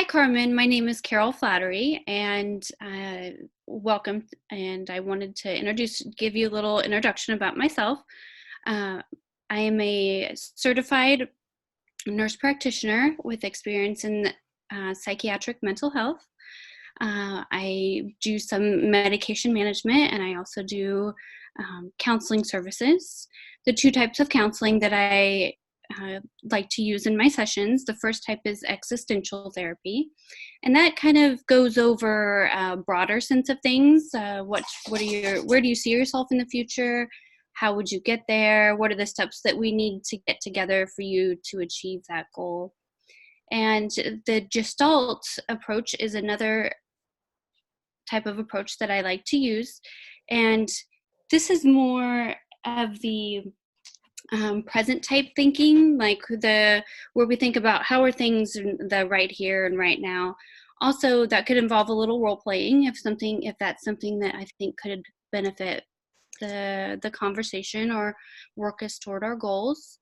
Carmen. My name is Carol Flattery, and welcome. And I wanted to give you a little introduction about myself. Uh, I am a certified nurse practitioner with experience in psychiatric mental health. I do some medication management, and I also do counseling services. The two types of counseling that I like to use in my sessions. The first type is existential therapy, and that kind of goes over a broader sense of things. Where do you see yourself in the future? How would you get there? What are the steps that we need to get together for you to achieve that goal? And the Gestalt approach is another type of approach that I like to use. And this is more of the present type thinking, like where we think about how are things in the right here and right now. Also, that could involve a little role playing if that's something that I think could benefit the conversation or work us toward our goals.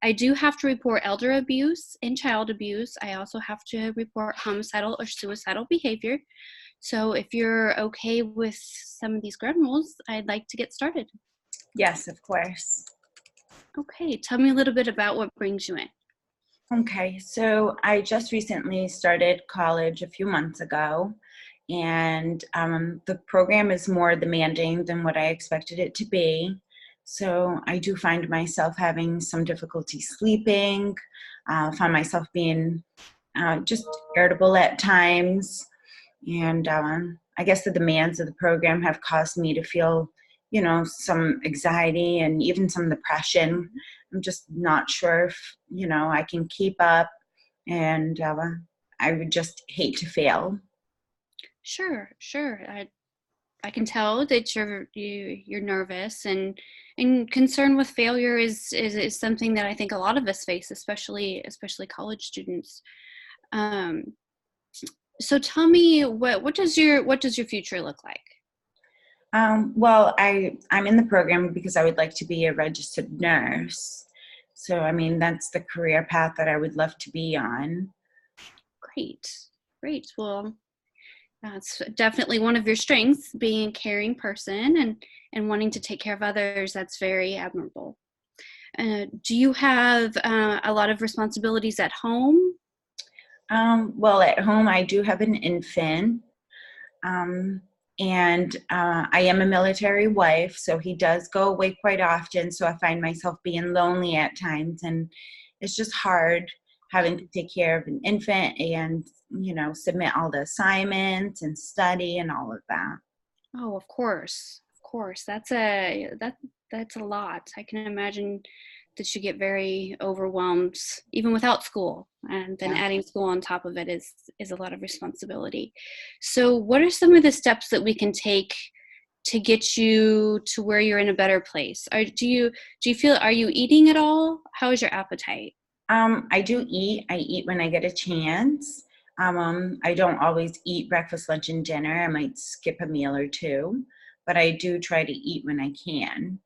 I do have to report elder abuse and child abuse. I also have to report homicidal or suicidal behavior. So if you're okay with some of these ground rules, I'd like to get started. Yes, of course. Okay, tell me a little bit about what brings you in. Okay, so I just recently started college a few months ago, and the program is more demanding than what I expected it to be. So I do find myself having some difficulty sleeping, find myself being just irritable at times, and I guess the demands of the program have caused me to feel, some anxiety and even some depression. I'm just not sure if, I can keep up, and I would just hate to fail. Sure. I can tell that you're nervous and concern with failure is something that I think a lot of us face, especially college students. Um, so tell me what does your future look like? Well, I'm in the program because I would like to be a registered nurse. So, I mean, that's the career path that I would love to be on. Great. Well, that's definitely one of your strengths, being a caring person and wanting to take care of others. That's very admirable. Do you have a lot of responsibilities at home? Well, at home, I do have an infant. And I am a military wife, so he does go away quite often. So I find myself being lonely at times, and it's just hard having to take care of an infant and, submit all the assignments and study and all of that. Oh, of course. That's that's a lot. I can imagine that you get very overwhelmed even without school, and then Yeah. adding school on top of it is a lot of responsibility. So what are some of the steps that we can take to get you to where you're in a better place? Do you feel, are you eating at all? How is your appetite? I do eat. I eat when I get a chance. I don't always eat breakfast, lunch, and dinner. I might skip a meal or two, but I do try to eat when I can.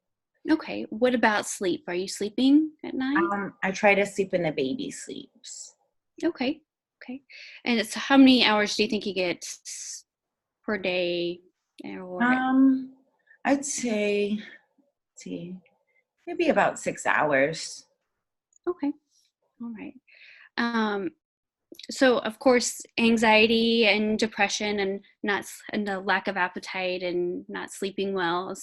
Okay. What about sleep? Are you sleeping at night? I try to sleep when the baby sleeps. Okay. Okay. And it's how many hours do you think you get per day? Or Um, I'd say, let's see, maybe about 6 hours. okay. All right. Um, so of course, anxiety and depression and and the lack of appetite and not sleeping well,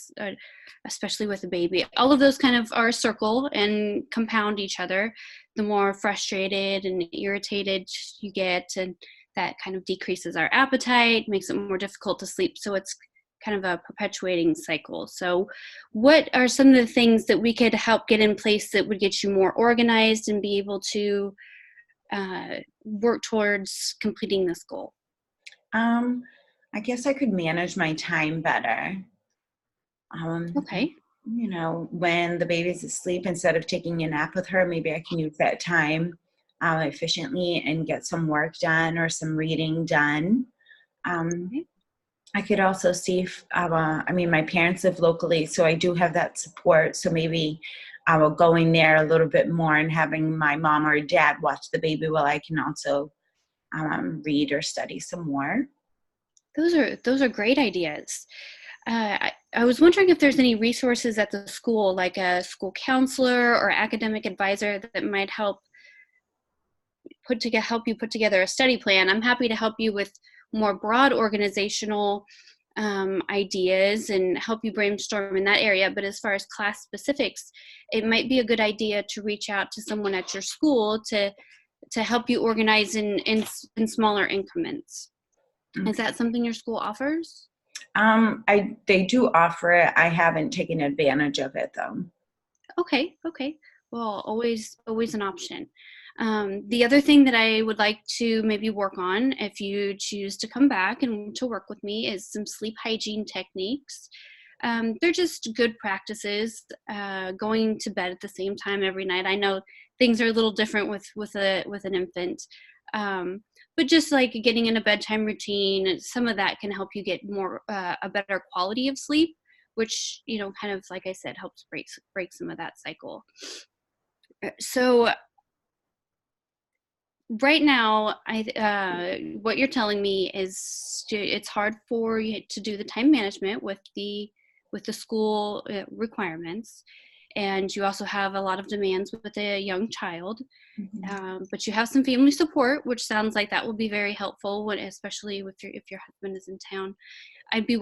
especially with a baby, all of those kind of are a circle and compound each other. The more frustrated and irritated you get, and that kind of decreases our appetite, makes it more difficult to sleep. So it's kind of a perpetuating cycle. So what are some of the things that we could help get in place that would get you more organized and be able to work towards completing this goal? Um, I guess I could manage my time better. Okay. When the baby's asleep, instead of taking a nap with her, maybe I can use that time efficiently and get some work done or some reading done. Um, Okay. I could also see if, my parents live locally, so I do have that support. So maybe going there a little bit more and having my mom or dad watch the baby while I can also read or study some more. Those are great ideas. I was wondering if there's any resources at the school, like a school counselor or academic advisor that might help you put together a study plan. I'm happy to help you with more broad organizational ideas and help you brainstorm in that area. But as far as class specifics, it might be a good idea to reach out to someone at your school to help you organize in smaller increments. Is that something your school offers? They do offer it. I haven't taken advantage of it though. Okay. Well, always an option. The other thing that I would like to maybe work on, if you choose to come back and to work with me, is some sleep hygiene techniques. They're just good practices. Going to bed at the same time every night. I know things are a little different with an infant, but just like getting in a bedtime routine, some of that can help you get a better quality of sleep, which kind of like I said helps break some of that cycle. So right now, what you're telling me is it's hard for you to do the time management with the school requirements, and you also have a lot of demands with a young child. But you have some family support, which sounds like that will be very helpful, especially if your husband is in town. You're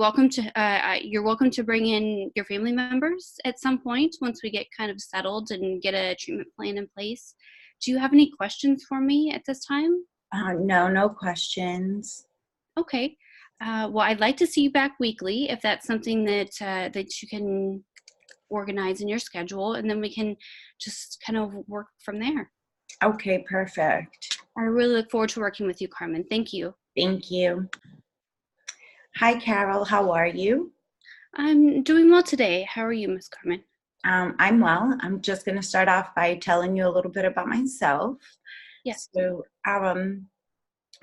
welcome to bring in your family members at some point once we get kind of settled and get a treatment plan in place. Do you have any questions for me at this time? No questions. Okay. Well, I'd like to see you back weekly if that's something that you can organize in your schedule, and then we can just kind of work from there. Okay, perfect. I really look forward to working with you, Carmen. Thank you. Thank you. Hi, Carol. How are you? I'm doing well today. How are you, Miss Carmen? I'm well. I'm just going to start off by telling you a little bit about myself. Yes. So,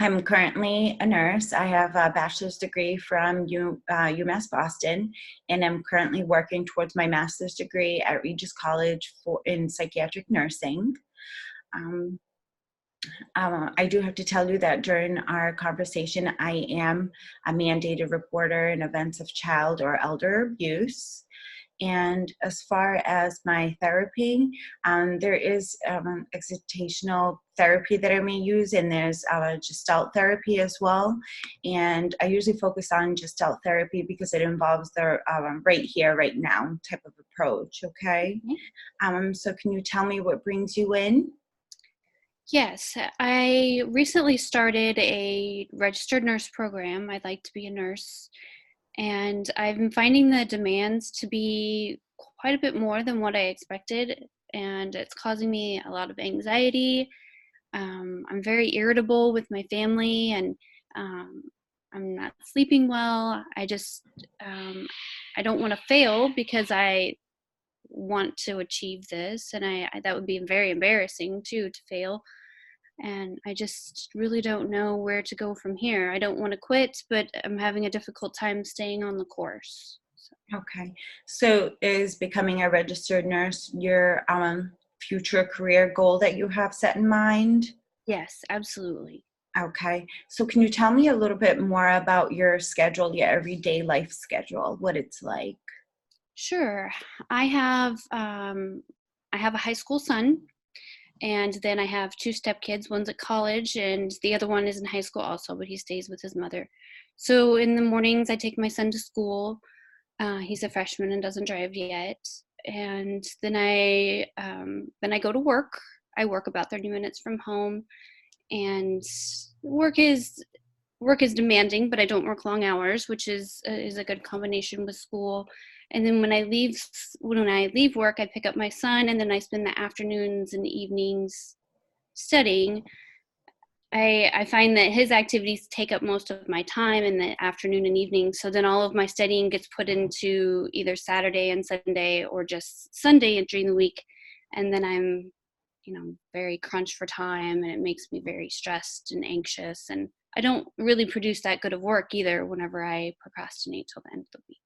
I'm currently a nurse. I have a bachelor's degree from UMass Boston, and I'm currently working towards my master's degree at Regis College in psychiatric nursing. I do have to tell you that during our conversation, I am a mandated reporter in events of child or elder abuse. And as far as my therapy, there is excitational therapy that I may use, and there's Gestalt therapy as well. And I usually focus on Gestalt therapy because it involves the right here, right now type of approach, okay? So can you tell me what brings you in? Yes, I recently started a registered nurse program. I'd like to be a nurse. And I've been finding the demands to be quite a bit more than what I expected. And it's causing me a lot of anxiety. I'm very irritable with my family, and I'm not sleeping well. I don't want to fail because I want to achieve this. And that would be very embarrassing too, to fail. And I just really don't know where to go from here. I don't want to quit, but I'm having a difficult time staying on the course. Okay. So is becoming a registered nurse your future career goal that you have set in mind? Yes, absolutely. Okay. So can you tell me a little bit more about your schedule, your everyday life schedule, what it's like? Sure. I have a high school son, and then I have two stepkids. One's at college, and the other one is in high school also, but he stays with his mother. So in the mornings, I take my son to school. He's a freshman and doesn't drive yet. And then I go to work. I work about 30 minutes from home, and work is demanding, but I don't work long hours, which is a good combination with school. And then when I leave work, I pick up my son, and then I spend the afternoons and evenings studying. I find that his activities take up most of my time in the afternoon and evening. So then all of my studying gets put into either Saturday and Sunday or just Sunday during the week. And then I'm, very crunched for time, and it makes me very stressed and anxious. And I don't really produce that good of work either whenever I procrastinate till the end of the week.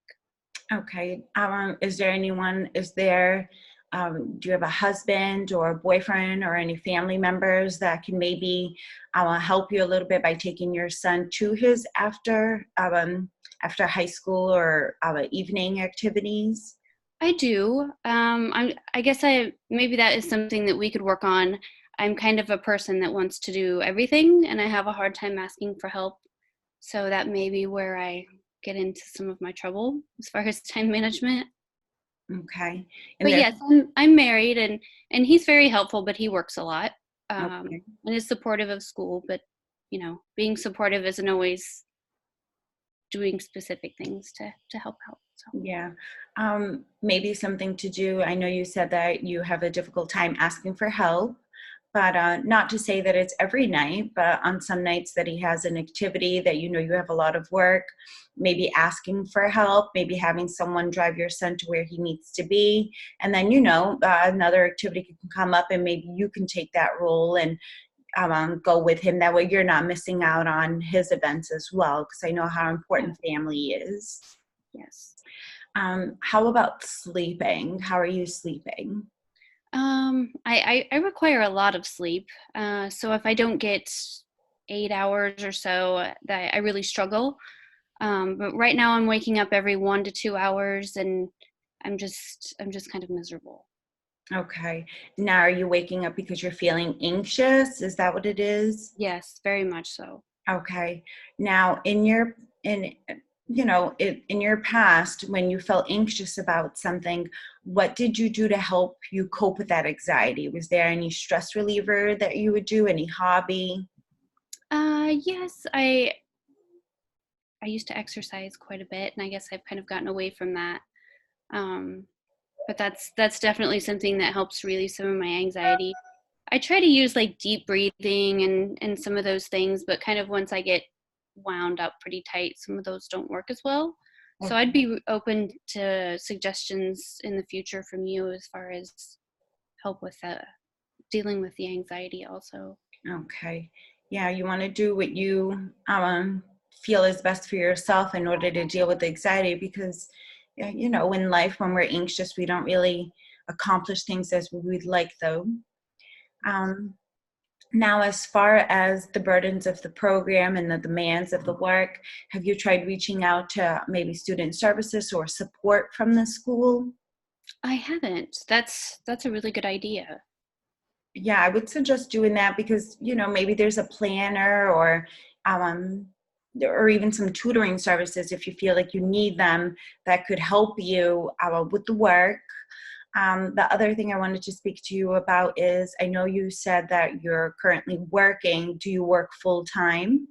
Okay. Is there do you have a husband or a boyfriend or any family members that can maybe help you a little bit by taking your son to his after high school or evening activities? I do. I guess maybe that is something that we could work on. I'm kind of a person that wants to do everything, and I have a hard time asking for help. So that may be where I get into some of my trouble as far as time management. Okay. And But there's yes, I'm married, and he's very helpful, but he works a lot, okay. and is supportive of school. But being supportive isn't always doing specific things to help out. So Yeah. Maybe something to do. I know you said that you have a difficult time asking for help, but not to say that it's every night, but on some nights that he has an activity that you know you have a lot of work, maybe asking for help, maybe having someone drive your son to where he needs to be. And then, another activity can come up and maybe you can take that role and go with him. That way you're not missing out on his events as well, because I know how yeah, important family is. yes. How about sleeping? How are you sleeping? I require a lot of sleep. So if I don't get 8 hours or so, that I really struggle. But right now I'm waking up every 1 to 2 hours, and I'm just kind of miserable. Okay. Now, are you waking up because you're feeling anxious? Is that what it is? Yes, very much so. Okay. Now, in in your past, when you felt anxious about something, what did you do to help you cope with that anxiety? Was there any stress reliever that you would do? Any hobby? Yes, I used to exercise quite a bit, and I guess I've kind of gotten away from that. Um, but that's definitely something that helps relieve some of my anxiety. I try to use like deep breathing and some of those things, but kind of once I get wound up pretty tight, some of those don't work as well. So I'd be open to suggestions in the future from you as far as help with dealing with the anxiety also. Okay. Yeah, you want to do what you feel is best for yourself in order to deal with the anxiety because, yeah, in life, when we're anxious, we don't really accomplish things as we'd like, though. Um, Now, as far as the burdens of the program and the demands of the work, have you tried reaching out to maybe student services or support from the school? I haven't. That's a really good idea. Yeah, I would suggest doing that because, maybe there's a planner um, or even some tutoring services if you feel like you need them that could help you with the work. The other thing I wanted to speak to you about is I know you said that you're currently working. Do you work full time?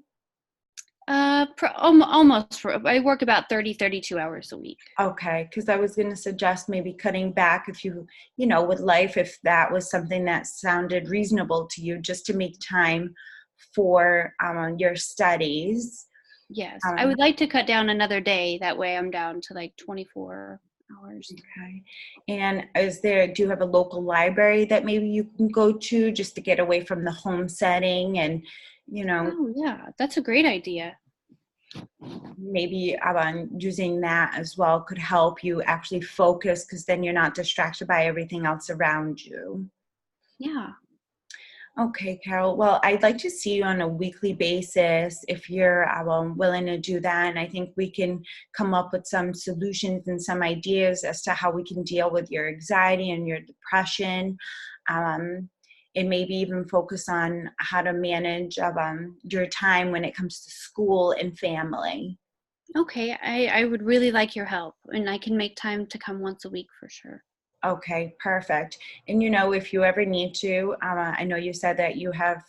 Almost. I work about 32 hours a week. Okay, because I was going to suggest maybe cutting back if with life, if that was something that sounded reasonable to you, just to make time for your studies. Yes, I Um, would like to cut down another day. That way I'm down to like 24 hours. okay. And do you have a local library that maybe you can go to just to get away from the home setting and, you know, Oh, yeah, that's a great idea. maybe using that as well could help you actually focus because then you're not distracted by everything else around you. Yeah. Okay, Carol. Well, I'd like to see you on a weekly basis if you're willing to do that. And I think we can come up with some solutions and some ideas as to how we can deal with your anxiety and your depression. Um, and maybe even focus on how to manage your time when it comes to school and family. Okay, I would really like your help, and I can make time to come once a week for sure. Okay, perfect. And if you ever need to, I know you said that you have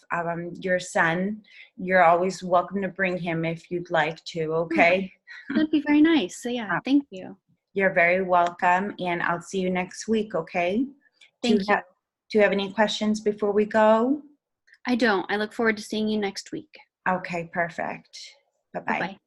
your son. You're always welcome to bring him if you'd like to. Oh, Okay. that'd be very nice. So yeah, Uh, thank you. You're very welcome, and I'll see you next week. Okay. Do you Thank have you. Do you have any questions before we go? I don't. I look forward to seeing you next week. Okay, perfect. Bye Bye bye. bye.